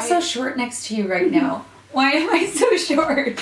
feel so short next to you right now. Why am I so short?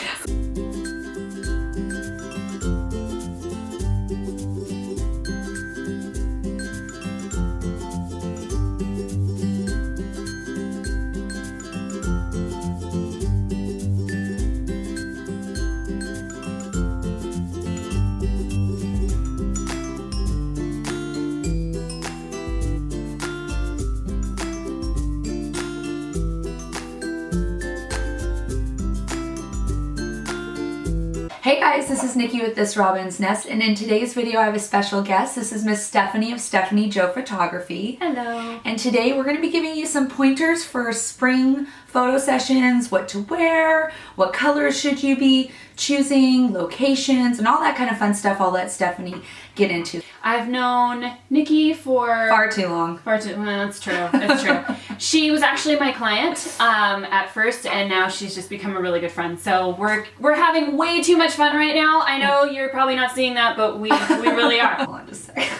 Hey guys, this is Nikki with ThisRobinsNest, and in today's video I have a special guest. This is Miss Stephanie of Stephanie Joe Photography. Hello. And today we're going to be giving you some pointers for spring photo sessions, what to wear, what colors should you be choosing, locations, and all that kind of fun stuff. I'll let Stephanie get into. I've known Nikki for Far too long. well, that's true. It's true. She was actually my client at first, and now she's just become a really good friend. So we're having way too much fun right now. I know you're probably not seeing that, but we really are. Hold on just a second.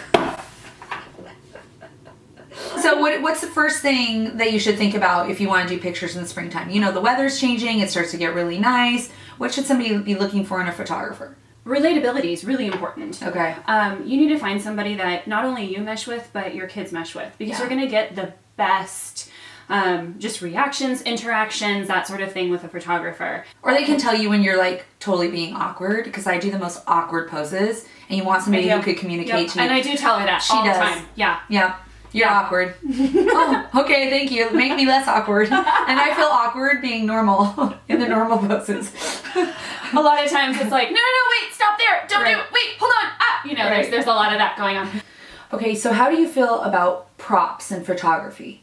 So what's the first thing that you should think about if you want to do pictures in the springtime? You know, the weather's changing, it starts to get really nice. What should somebody be looking for in a photographer? Relatability is really important. Okay. You need to find somebody that not only you mesh with, but your kids mesh with, because you're going to get the best just reactions, interactions, that sort of thing with a photographer. Or they can tell you when you're like totally being awkward, because I do the most awkward poses, and you want somebody who could communicate to you. And I do tell her that all the time. Yeah. Yeah. You're awkward. Oh, okay, thank you. Make me less awkward. And I feel awkward being normal in the normal poses. A lot of times it's like, no, wait, stop there. Don't do it. Wait, hold on. You know, there's a lot of that going on. Okay, so how do you feel about props in photography?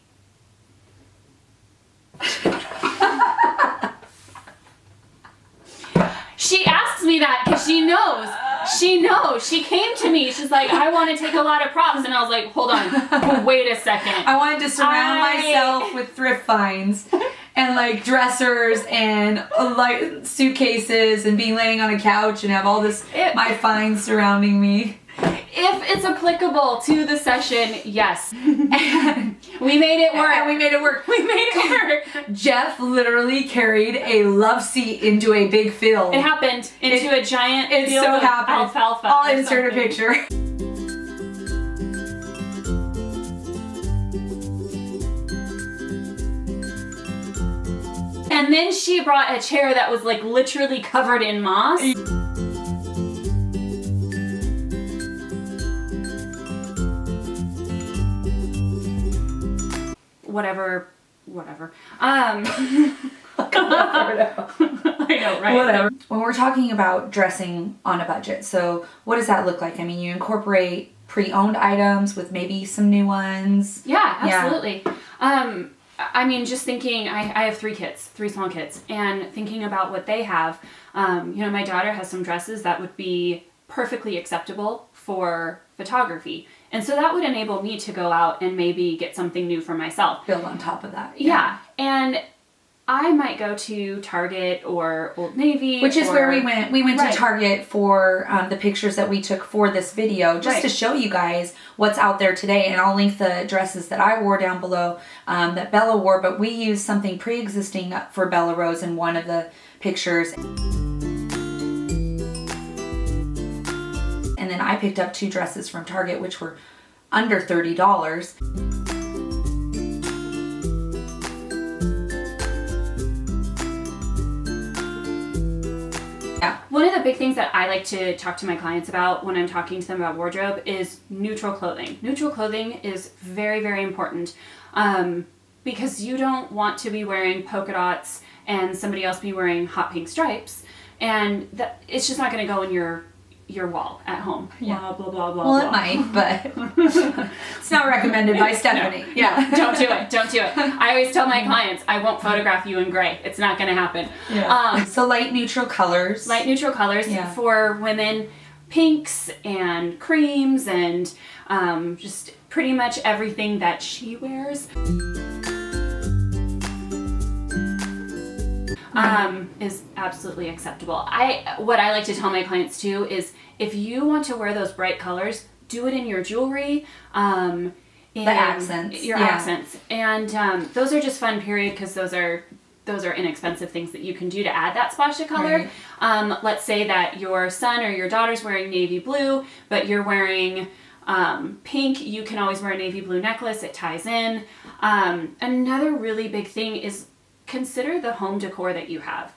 She asks me that because she knows. She knows. She came to me. She's like, I want to take a lot of props. And I was like, hold on. Wait a second. I wanted to surround myself with thrift finds and like dressers and like suitcases and be laying on a couch and have all this, my finds surrounding me. If it's applicable to the session, yes. We made it work. And we made it work. We made it work. Jeff literally carried a love seat into a big field. It happened into a giant field of alfalfa. I'll insert a picture. And then she brought a chair that was like literally covered in moss. Whatever. I know, right? Whatever. When we're talking about dressing on a budget, so what does that look like? I mean, you incorporate pre-owned items with maybe some new ones. Yeah, absolutely. Yeah. I mean, just thinking, I have three small kids, and thinking about what they have, you know, my daughter has some dresses that would be perfectly acceptable for photography. And so that would enable me to go out and maybe get something new for myself. Build on top of that. Yeah. And I might go to Target or Old Navy. Which is where we went. We went Right. to Target for the pictures that we took for this video, just to show you guys what's out there today. And I'll link the dresses that I wore down below that Bella wore. But we used something pre-existing for Bella Rose in one of the pictures. And then I picked up 2 dresses from Target, which were under $30. Yeah. One of the big things that I like to talk to my clients about when I'm talking to them about wardrobe is neutral clothing. Neutral clothing is very, very important because you don't want to be wearing polka dots and somebody else be wearing hot pink stripes, and it's just not going to go in your wall at home. Yeah. Blah, blah, blah, Well, blah. it might, but it's not recommended by Stephanie. No. Yeah. Don't do it. Don't do it. I always tell my clients, I won't photograph you in gray. It's not going to happen. Yeah. So light neutral colors. Light neutral colors for women, pinks and creams and just pretty much everything that she wears. Is absolutely acceptable. What I like to tell my clients too is if you want to wear those bright colors, do it in your jewelry. in the accents. Your accents. And those are just fun, period, because those are inexpensive things that you can do to add that splash of color. Right. Let's say that your son or your daughter's wearing navy blue, but you're wearing pink. You can always wear a navy blue necklace. It ties in. Another really big thing is consider the home decor that you have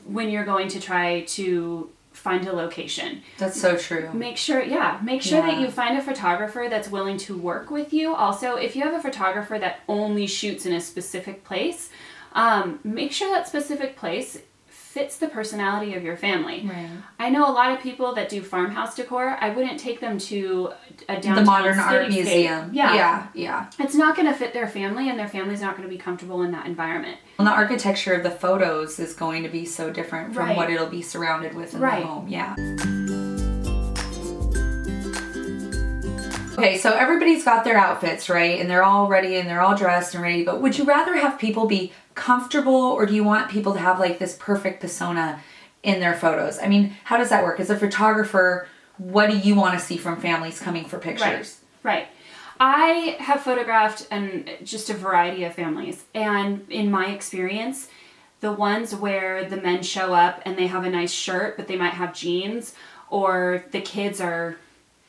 when you're going to try to find a location. That's so true. Make sure that you find a photographer that's willing to work with you. Also, if you have a photographer that only shoots in a specific place, make sure that specific place fits the personality of your family. Right. I know a lot of people that do farmhouse decor. I wouldn't take them to a downtown the modern art cityscape. museum. Yeah. It's not going to fit their family, and their family's not going to be comfortable in that environment. And the architecture of the photos is going to be so different from what it'll be surrounded with in the home. Yeah. Okay, so everybody's got their outfits, right? And they're all ready and they're all dressed and ready. But would you rather have people be comfortable, or do you want people to have like this perfect persona in their photos? I mean, how does that work? As a photographer, what do you want to see from families coming for pictures? Right. I have photographed just a variety of families. And in my experience, the ones where the men show up and they have a nice shirt, but they might have jeans, or the kids are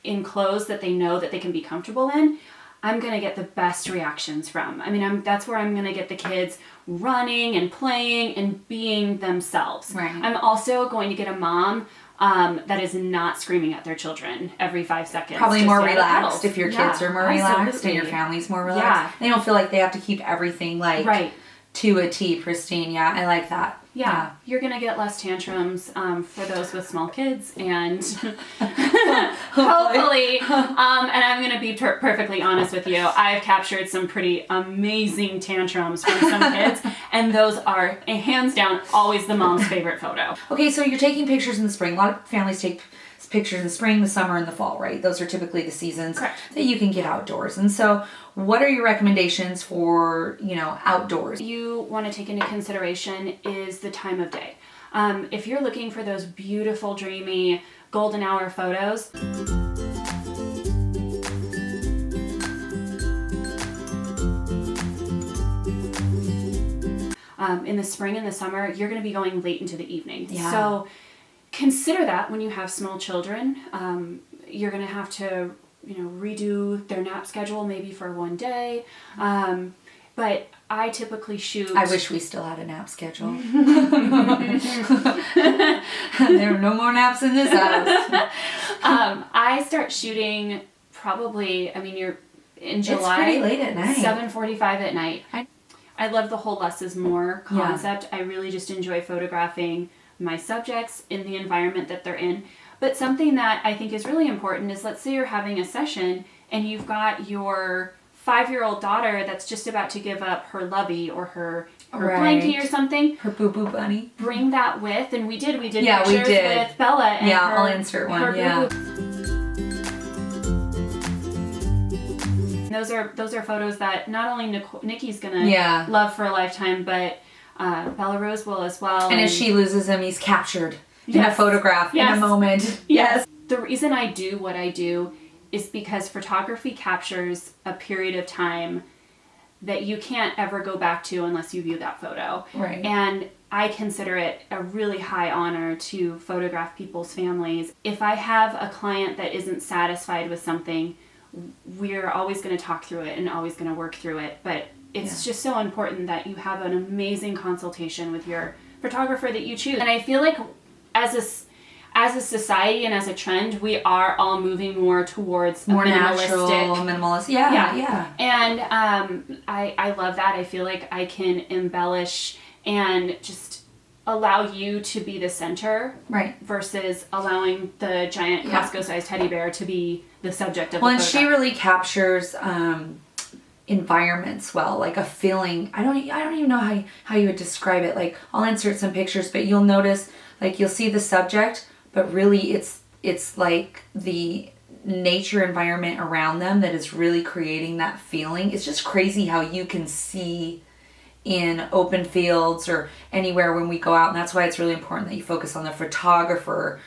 in clothes that they know that they can be comfortable in, I'm going to get the best reactions from. I mean, that's where I'm going to get the kids running and playing and being themselves. Right. I'm also going to get a mom that is not screaming at their children every 5 seconds. Probably more relaxed if your kids are more relaxed and your family's more relaxed. They don't feel like they have to keep everything like to a T pristine. Yeah, I like that. Yeah, you're going to get less tantrums for those with small kids, and hopefully, and I'm going to be perfectly honest with you, I've captured some pretty amazing tantrums from some kids, and those are, hands down, always the mom's favorite photo. Okay, so you're taking pictures in the spring. A lot of families take pictures in the spring, the summer, and the fall, right? Those are typically the seasons that you can get outdoors. And so what are your recommendations for, outdoors? You want to take into consideration is the time of day. If you're looking for those beautiful, dreamy, golden hour photos, in the spring and the summer, you're going to be going late into the evening. Yeah. So consider that when you have small children. You're going to have to redo their nap schedule maybe for one day. But I typically shoot... I wish we still had a nap schedule. There are no more naps in this house. I start shooting probably, you're in July. It's pretty late at night. 7:45 at night. I love the whole less is more concept. Yeah. I really just enjoy photographing my subjects in the environment that they're in. But something that I think is really important is, let's say you're having a session and you've got your 5-year-old daughter that's just about to give up her lovey or her blankie or something. Her boo-boo bunny. Bring that with, and we did pictures with Bella. And I'll insert one. Those are photos that not only Nikki's gonna love for a lifetime, but Bella Rose will as well. And if she loses him, he's captured in a photograph in a moment. Yes. The reason I do what I do is because photography captures a period of time that you can't ever go back to unless you view that photo. Right. And I consider it a really high honor to photograph people's families. If I have a client that isn't satisfied with something, we're always going to talk through it and always going to work through it. But it's just so important that you have an amazing consultation with your photographer that you choose. And I feel like as a society and as a trend, we are all moving more towards more minimalist. Yeah. And I love that. I feel like I can embellish and just allow you to be the center, right? Versus allowing the giant Costco-sized teddy bear to be the subject of the photograph. And she really captures environments well, like a feeling. I don't even know how you would describe it. Like, I'll insert some pictures, but you'll notice, like, you'll see the subject, but really it's like the nature environment around them that is really creating that feeling. It's just crazy how you can see in open fields or anywhere when we go out, and that's why it's really important that you focus on the photographer,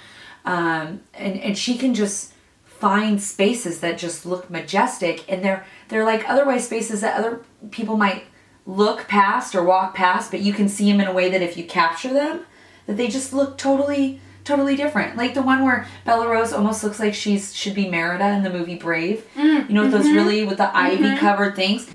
and she can just find spaces that just look majestic, and they're like otherwise spaces that other people might look past or walk past, but you can see them in a way that if you capture them, that they just look totally different. Like the one where Bella Rose almost looks like should be Merida in the movie Brave. You know, with those really, with the ivy covered things.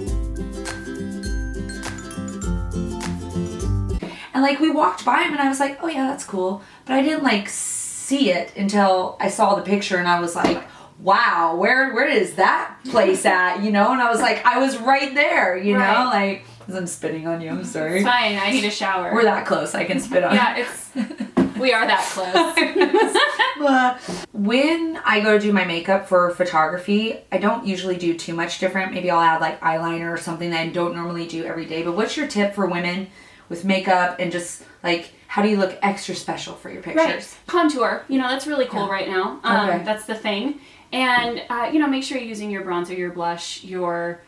And like we walked by him and I was like, oh yeah, that's cool. But I didn't like see it until I saw the picture and I was like, wow, where is that place at? You know, and I was like, I was right there, you know, like, because I'm spitting on you, I'm sorry. It's fine, I need a shower. We're that close, I can spit on you. We are that close. When I go to do my makeup for photography, I don't usually do too much different. Maybe I'll add like eyeliner or something that I don't normally do every day. But what's your tip for women with makeup and just like, how do you look extra special for your pictures? Right. Contour, you know, that's really cool right now. That's the thing. And, you know, make sure you're using your bronzer, your blush, your,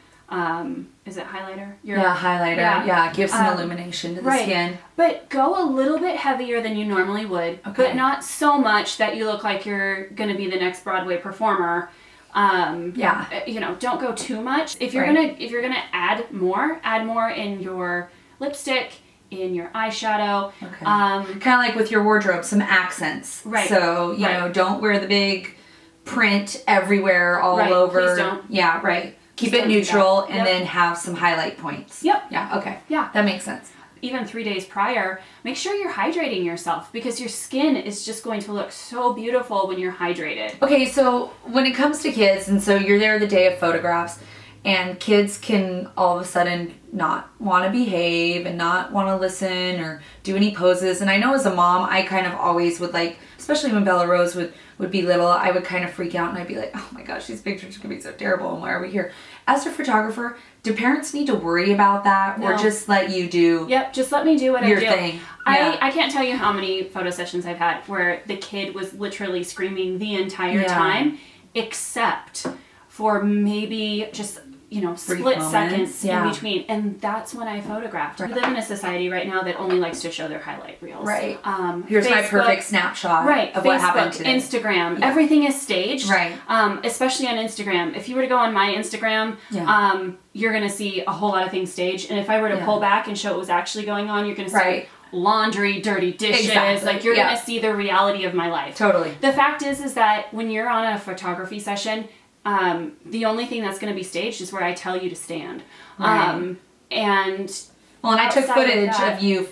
is it highlighter? Highlighter. Yeah, give some illumination to the skin. But go a little bit heavier than you normally would, but not so much that you look like you're going to be the next Broadway performer. You know, don't go too much. If you're gonna add more in your lipstick, in your eyeshadow. Kind of like with your wardrobe, some accents. Right. So, you know, don't wear the big print everywhere all over. Please don't. Yeah, right. Keep it neutral and then have some highlight points. Yep. Yeah, okay. Yeah. That makes sense. Even 3 days prior, make sure you're hydrating yourself because your skin is just going to look so beautiful when you're hydrated. Okay, so when it comes to kids, and so you're there the day of photographs, and kids can all of a sudden not want to behave and not want to listen or do any poses. And I know as a mom, I kind of always would like, especially when Bella Rose would be little, I would kind of freak out and I'd be like, oh my gosh, these pictures could be so terrible and why are we here? As a photographer, do parents need to worry about that or just let you do just let me do what your I do. thing? I can't tell you how many photo sessions I've had where the kid was literally screaming the entire time, except for maybe just, you know, split seconds in between. And that's when I photographed. We live in a society right now that only likes to show their highlight reels. Right. Here's my perfect snapshot of what happened today. Instagram. Everything is staged. Right. Especially on Instagram. If you were to go on my Instagram, you're going to see a whole lot of things staged. And if I were to pull back and show what was actually going on, you're going to see laundry, dirty dishes. Like you're going to see the reality of my life. Totally. The fact is that when you're on a photography session, the only thing that's going to be staged is where I tell you to stand. And I took footage of you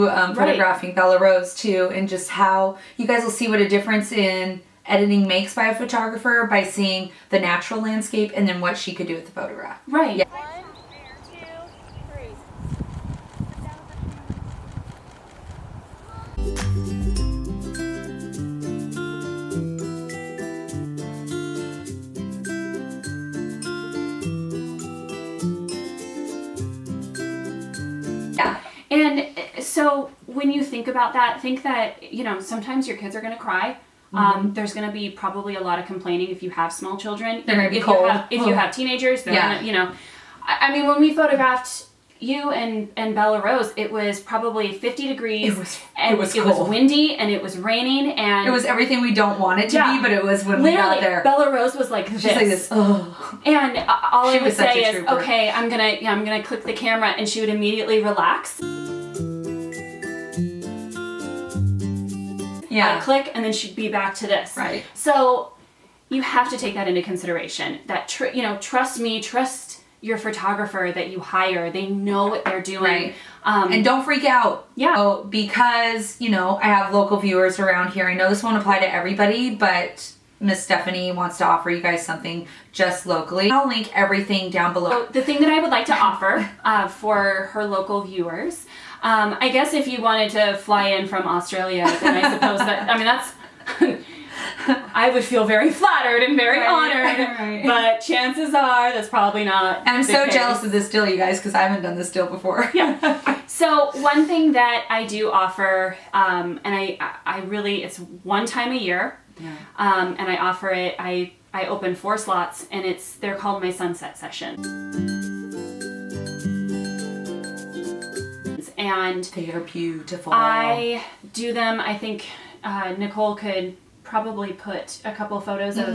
photographing Bella Rose too, and just how you guys will see what a difference in editing makes by a photographer by seeing the natural landscape and then what she could do with the photograph. Right. Yeah. 1, 2, 3. And so when you think about that, think that, you know, sometimes your kids are going to cry. There's going to be probably a lot of complaining if you have small children. They're going to be cold. If you have teenagers, they're going to, you know. I mean, when we photographed you and Bella Rose, it was probably 50 degrees. It was windy and it was raining and... It was everything we don't want it to be, but it was when we got there. Bella Rose was like this. She's like this, And all I would say is, okay, I'm gonna click the camera, and she would immediately relax. Yeah. I'd click, and then she'd be back to this. Right. So you have to take that into consideration. That trust me, trust your photographer that you hire. They know what they're doing. Right. And don't freak out. Yeah. Oh, because, you know, I have local viewers around here. I know this won't apply to everybody, but Miss Stephanie wants to offer you guys something just locally. I'll link everything down below. So the thing that I would like to offer for her local viewers, I guess if you wanted to fly in from Australia, then I suppose that, I mean, that's... I would feel very flattered and very honored, but chances are that's probably not. And I'm so jealous of this deal, you guys, because I haven't done this deal before. Yeah. So one thing that I do offer, and I really, it's one time a year, and I offer it. I open 4 slots, and they're called my sunset session. And they are beautiful. I do them. I think Nicole could probably put a couple photos of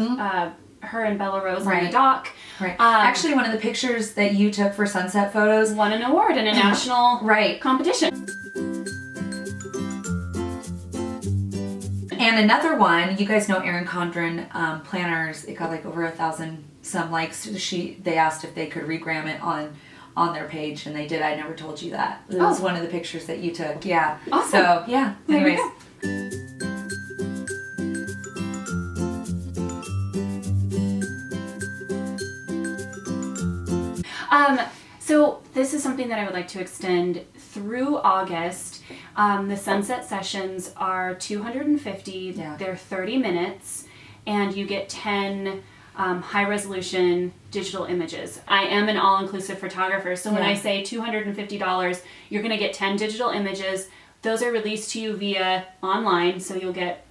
her and Bella Rose on the Right. dock. Right. Actually, one of the pictures that you took for sunset photos Won an award in a national right. competition. And another one, you guys know Erin Condren planners. It got like over 1,000 some likes. They asked if they could regram it on their page, and they did. I never told you that. It was one of the pictures that you took. Yeah. Awesome. So yeah. Anyways. So this is something that I would like to extend through August. The sunset sessions are $250. Yeah. They're 30 minutes, and you get 10 high-resolution digital images. I am an all-inclusive photographer, so when I say $250, you're going to get 10 digital images. Those are released to you via online, so you'll get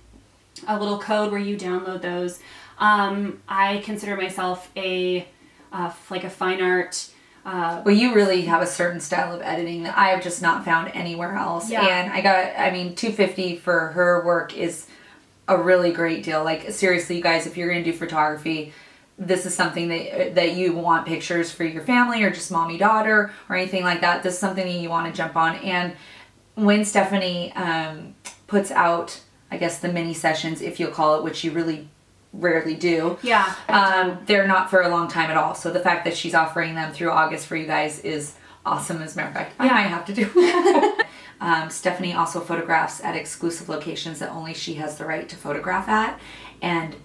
a little code where you download those. I consider myself a fine art. Well, you really have a certain style of editing that I have just not found anywhere else. Yeah. And $250 for her work is a really great deal. Like, seriously, you guys, if you're going to do photography, this is something that you want pictures for your family or just mommy daughter or anything like that. This is something that you want to jump on. And when Stephanie puts out, I guess, the mini sessions, if you'll call it, which you really rarely do. Yeah. They're not for a long time at all. So the fact that she's offering them through August for you guys is awesome. As a matter of fact, I might have to do. Stephanie also photographs at exclusive locations that only she has the right to photograph at. And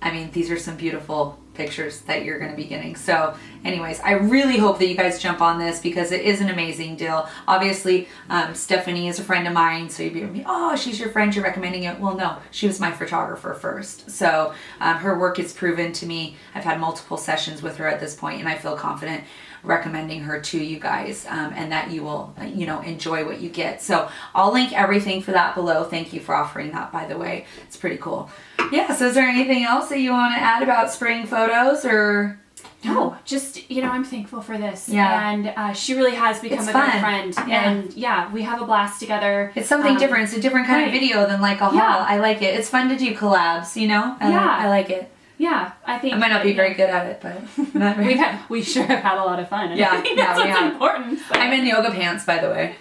I mean, these are some beautiful pictures that you're going to be getting. So anyways, I really hope that you guys jump on this because it is an amazing deal. Obviously, Stephanie is a friend of mine, so you'd be like, oh, she's your friend, you're recommending it. Well, no, she was my photographer first. So her work is proven to me. I've had multiple sessions with her at this point, and I feel confident recommending her to you guys, and that you will, enjoy what you get. So I'll link everything for that below. Thank you for offering that, by the way. It's pretty cool. Yeah, so is there anything else that you want to add about spring photos or? No, just, I'm thankful for this. Yeah. And she really has become a good friend. Yeah. And we have a blast together. It's something different. It's a different kind of video than like a haul. I like it. It's fun to do collabs, I like it. Yeah, I think I might not be very good at it, but not very we sure have had a lot of fun. Yeah, I think that's what's important. So. I'm in yoga pants, by the way.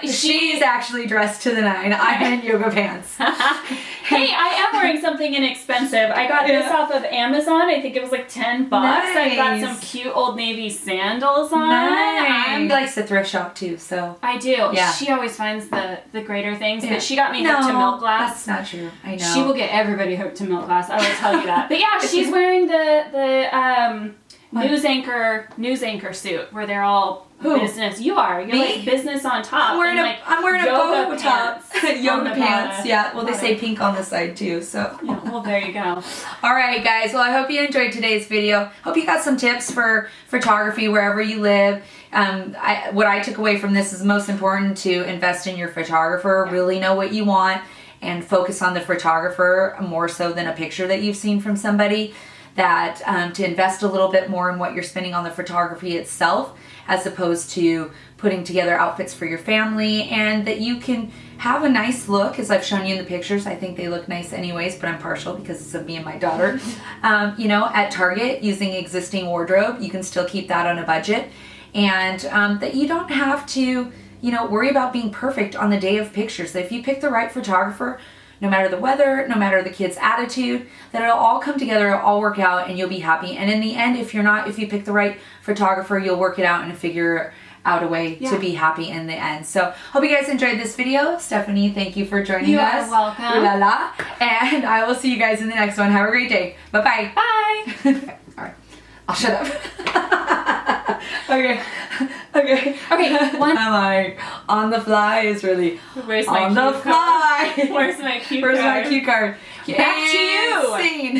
She's actually dressed to the nine. I'm in yoga pants. Hey, I am wearing something inexpensive. I got this off of Amazon. I think it was like $10. Nice. I got some cute Old Navy sandals on. Nice. She likes to thrift shop too, so. I do. Yeah. She always finds the greater things, but she got me no, hooked to milk glass. That's not true. I know. She will get everybody hooked to milk glass. I will tell you that. But yeah, she's wearing the news anchor suit where they're all business. You are. You're Me? like business on top. I'm wearing a bow top. Yoga pants. Yeah. Well, they say pink on the side too. So. Yeah, well, there you go. All right, guys. Well, I hope you enjoyed today's video. Hope you got some tips for photography wherever you live. What I took away from this is most important to invest in your photographer. Really know what you want and focus on the photographer more so than a picture that you've seen from somebody. That to invest a little bit more in what you're spending on the photography itself, as opposed to putting together outfits for your family, and that you can have a nice look, as I've shown you in the pictures. I think they look nice anyways, but I'm partial because it's of me and my daughter. At Target, using existing wardrobe, you can still keep that on a budget, and that you don't have to, worry about being perfect on the day of pictures. That if you pick the right photographer, no matter the weather, no matter the kid's attitude, that it'll all come together, it'll all work out, and you'll be happy. And in the end, if you pick the right photographer, you'll work it out and figure out a way to be happy in the end. So, hope you guys enjoyed this video. Stephanie, thank you for joining us. You are welcome. Ooh la la. And I will see you guys in the next one. Have a great day. Bye-bye. Bye. All right. I'll shut up. Okay. One. I'm like, on the fly is really Where's my on the fly. Where's my cue Where's card? my cue card? Back to you. Scene.